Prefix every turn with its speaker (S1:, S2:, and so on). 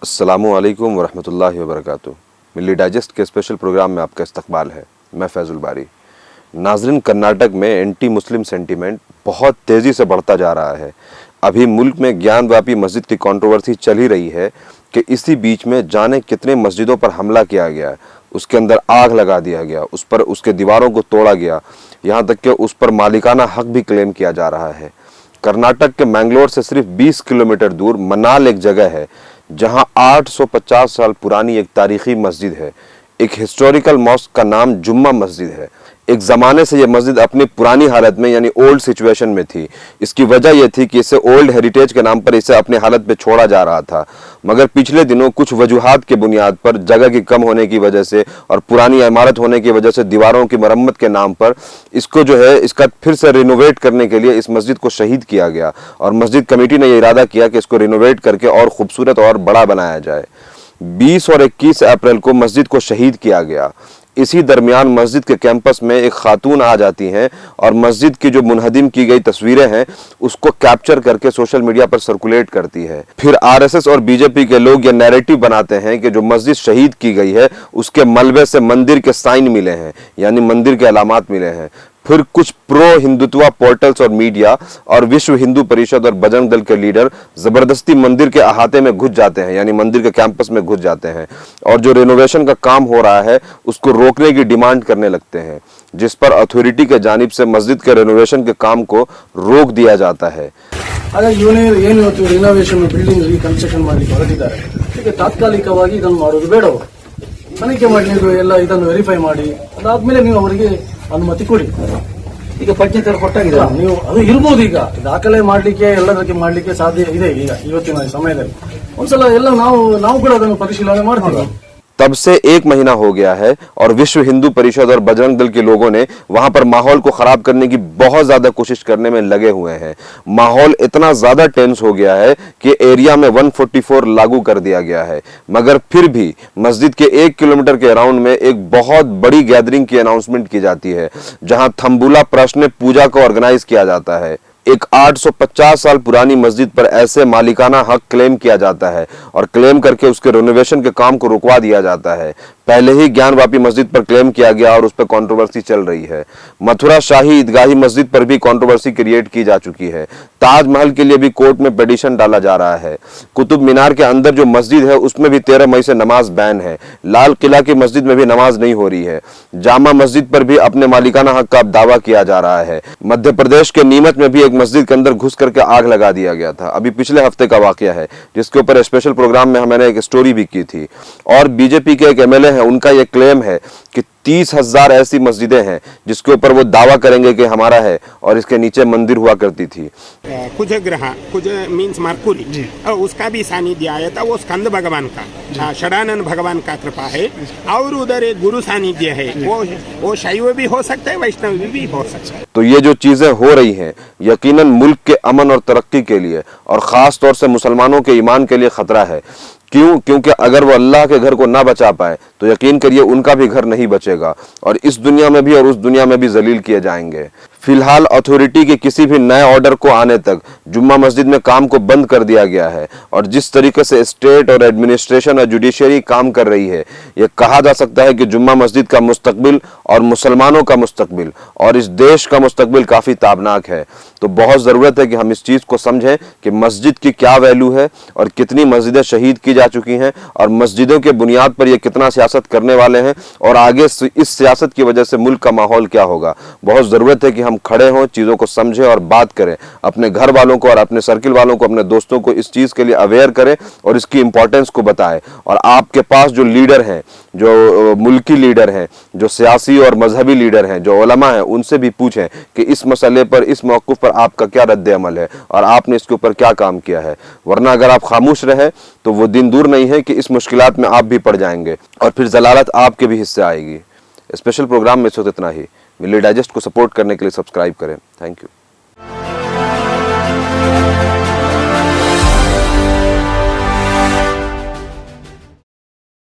S1: अस्सलामुअलैकुम वरहमतुल्लाहि वबरकातुहू। मिल्ली डाइजेस्ट के स्पेशल प्रोग्राम में आपका इस्तकबाल है। मैं फैज़ुल बारी। नाज़रीन, कर्नाटक में एंटी मुस्लिम सेंटीमेंट बहुत तेज़ी से बढ़ता जा रहा है। अभी मुल्क में ज्ञानवापी मस्जिद की कंट्रोवर्सी चल ही रही है कि इसी बीच में जाने कितने मस्जिदों पर हमला किया गया, उसके अंदर आग लगा दिया गया, उस पर उसके दीवारों को तोड़ा गया, यहाँ तक कि उस पर मालिकाना हक भी क्लेम किया जा रहा है। कर्नाटक के मैंगलोर से सिर्फ 20 किलोमीटर दूर मनाल एक जगह है जहां 850 साल पुरानी एक तारीखी मस्जिद है। एक हिस्टोरिकल मॉस्क का नाम जुम्मा मस्जिद है। एक ज़माने से यह मस्जिद अपनी पुरानी हालत में यानी ओल्ड सिचुएशन में थी। इसकी वजह यह थी कि इसे ओल्ड हेरिटेज के नाम पर इसे अपनी हालत पे छोड़ा जा रहा था, मगर पिछले दिनों कुछ वजूहात के बुनियाद पर, जगह की कम होने की वजह से और पुरानी इमारत होने की वजह से दीवारों की मरम्मत के नाम पर इसको जो है इसका फिर से रिनोवेट करने के लिए इस मस्जिद को शहीद किया गया और मस्जिद कमेटी ने यह इरादा किया कि इसको रिनोवेट करके और खूबसूरत और बड़ा बनाया जाए। 20 और 21 अप्रैल को मस्जिद को शहीद किया गया। इसी दरमियान मस्जिद के कैंपस में एक खातून आ जाती हैं और मस्जिद की जो मुनहदिम की गई तस्वीरें हैं उसको कैप्चर करके सोशल मीडिया पर सर्कुलेट करती है। फिर आरएसएस और बीजेपी के लोग ये नैरेटिव बनाते हैं कि जो मस्जिद शहीद की गई है उसके मलबे से मंदिर के साइन मिले हैं, यानी मंदिर के अलामात मिले हैं। फिर कुछ प्रो हिंदुत्व पोर्टल्स और मीडिया और विश्व हिंदू परिषद और बजरंग दल के लीडर जबरदस्ती मंदिर के अहाते में घुस जाते हैं, यानी मंदिर के कैंपस में घुस जाते हैं और जो रेनोवेशन का काम हो रहा है उसको रोकने की डिमांड करने लगते हैं, जिस पर अथॉरिटी के जानिब से मस्जिद के रेनोवेशन के काम को रोक दिया जाता है।
S2: ರಿನೋವೇಷನ್ ಬಿಲ್ಡಿಂಗ್ ರೀಕನ್ಸ್ಟ್ರಕ್ಷನ್ ಮಾಡಲಿಕ್ಕೆ ಹೊರಟಿದ್ದಾರೆ. ಇದಕ್ಕೆ ತಾತ್ಕಾಲಿಕವಾಗಿ ಇದನ್ನು ಮಾಡೋದು ಬೇಡವು. ತನಿಖೆ ಮಾಡಿ ನೀವು ಎಲ್ಲ ಇದನ್ನು ವೆರಿಫೈ ಮಾಡಿ ಅದಾದ್ಮೇಲೆ ನೀವು ಅವರಿಗೆ ಅನುಮತಿ ಕೊಡಿ. ಈಗ ಪಂಚಾಯತ್ ಕೊಟ್ಟಾಗಿದೆ, ನೀವು ಅದು ಇರಬಹುದು. ಈಗ ದಾಖಲೆ ಮಾಡಲಿಕ್ಕೆ ಎಲ್ಲದಕ್ಕೆ ಮಾಡಲಿಕ್ಕೆ ಸಾಧ್ಯ ಇದೆ. ಈಗ ಇವತ್ತಿನ ಸಮಯದಲ್ಲಿ ಒಂದ್ಸಲ ಎಲ್ಲ ನಾವು ಕೂಡ ಅದನ್ನು ಪರಿಶೀಲನೆ ಮಾಡ್ತೀವಿ.
S1: तब से 1 महीना हो गया है और विश्व हिंदू परिषद और बजरंग दल के लोगों ने वहां पर माहौल को खराब करने की बहुत ज्यादा कोशिश करने में लगे हुए हैं। माहौल इतना ज्यादा टेंस हो गया है कि एरिया में 144 लागू कर दिया गया है, मगर फिर भी मस्जिद के 1 किलोमीटर के अराउंड में एक बहुत बड़ी गैदरिंग की अनाउंसमेंट की जाती है जहां थम्बुला प्रश्न पूजा को ऑर्गेनाइज किया जाता है। एक 850 साल पुरानी मस्जिद पर ऐसे मालिकाना हक क्लेम किया जाता है और क्लेम करके उसके रेनोवेशन के काम को रुकवा दिया जाता है। पहले ही ज्ञानवापी मस्जिद पर क्लेम किया गया और उस पर कंट्रोवर्सी चल रही है। मथुरा शाही ईदगाही मस्जिद पर भी कंट्रोवर्सी क्रिएट की जा चुकी है। ताजमहल के लिए भी कोर्ट में पिटीशन डाला जा रहा है। कुतुब मीनार के अंदर जो मस्जिद है उसमें भी 13 मई से नमाज बैन है। लाल किला की मस्जिद में भी नमाज नहीं हो रही है। जामा मस्जिद पर भी अपने मालिकाना हक का दावा किया जा रहा है। मध्य प्रदेश के नीमच में भी एक मस्जिद के अंदर घुस करके आग लगा दिया गया था। अभी पिछले हफ्ते का वाकया है जिसके ऊपर स्पेशल प्रोग्राम में मैंने एक स्टोरी भी की थी। और बीजेपी के एक एमएलए है, उनका यह क्लेम है कि 30,000 ऐसी मस्जिदें हैं जिसके ऊपर वो दावा करेंगे कि हमारा है और इसके नीचे मंदिर हुआ करती थी।
S3: कुछ ग्रह कुछ मीन्स मरकुरी और उसका भी सानिध्य आया था। वो स्कंद भगवान का, षडानंद भगवान का कृपा है। और उधर एक गुरु सानिध्य है, वो शैव भी हो सकता है, वैष्णव भी हो सकता है।
S1: तो ये जो चीजें हो रही हैं यकीनन मुल्क के अमन और तरक्की के लिए और खास तौर से मुसलमानों के ईमान के लिए खतरा है। क्यों? क्योंकि अगर वो अल्लाह के घर को ना बचा पाए तो यकीन करिए उनका भी घर नहीं बचेगा और इस दुनिया में भी और उस दुनिया में भी जलील किए जाएंगे। फिलहाल अथॉरिटी के किसी भी नए ऑर्डर को आने तक जुम्मा मस्जिद में काम को बंद कर दिया गया है और जिस तरीके से स्टेट और एडमिनिस्ट्रेशन और जुडिशरी काम कर रही है, यह कहा जा सकता है कि जुम्मा मस्जिद का मुस्तकबिल और मुसलमानों का मुस्तकबिल और इस देश का मुस्तकबिल काफी ताबनाक है। तो बहुत जरूरत है कि हम इस चीज को समझें कि मस्जिद की क्या वैल्यू है और कितनी मस्जिदें शहीद की जा चुकी हैं और मस्जिदों के बुनियाद पर यह कितना सियासत करने वाले हैं और आगे इस सियासत की वजह से मुल्क का माहौल क्या होगा। बहुत जरूरत है कि हम खड़े हों, चीजों को समझें और बात करें। अपने घर वालों को और अपने सर्किल वालों को, अपने दोस्तों को इस चीज के लिए अवेयर करें और इसकी इंपॉर्टेंस को बताएं। और आपके पास जो लीडर हैं, जो मुल्की लीडर हैं, जो सियासी और मजहबी लीडर हैं, जो उलमा हैं, उनसे भी पूछें कि इस मसले पर, इस मौक़िफ़ पर आपका क्या रद्द अमल है और आपने इसके ऊपर क्या काम किया है। वरना अगर आप खामोश रहे तो वो दिन दूर नहीं है कि इस मुश्किलात में आप भी पड़ जाएंगे और फिर जलालत आपके भी हिस्से आएगी। स्पेशल प्रोग्राम में इस वक्त इतना ही। मिल्ली डाइजेस्ट को सपोर्ट करने के लिए सब्सक्राइब करें। Thank you.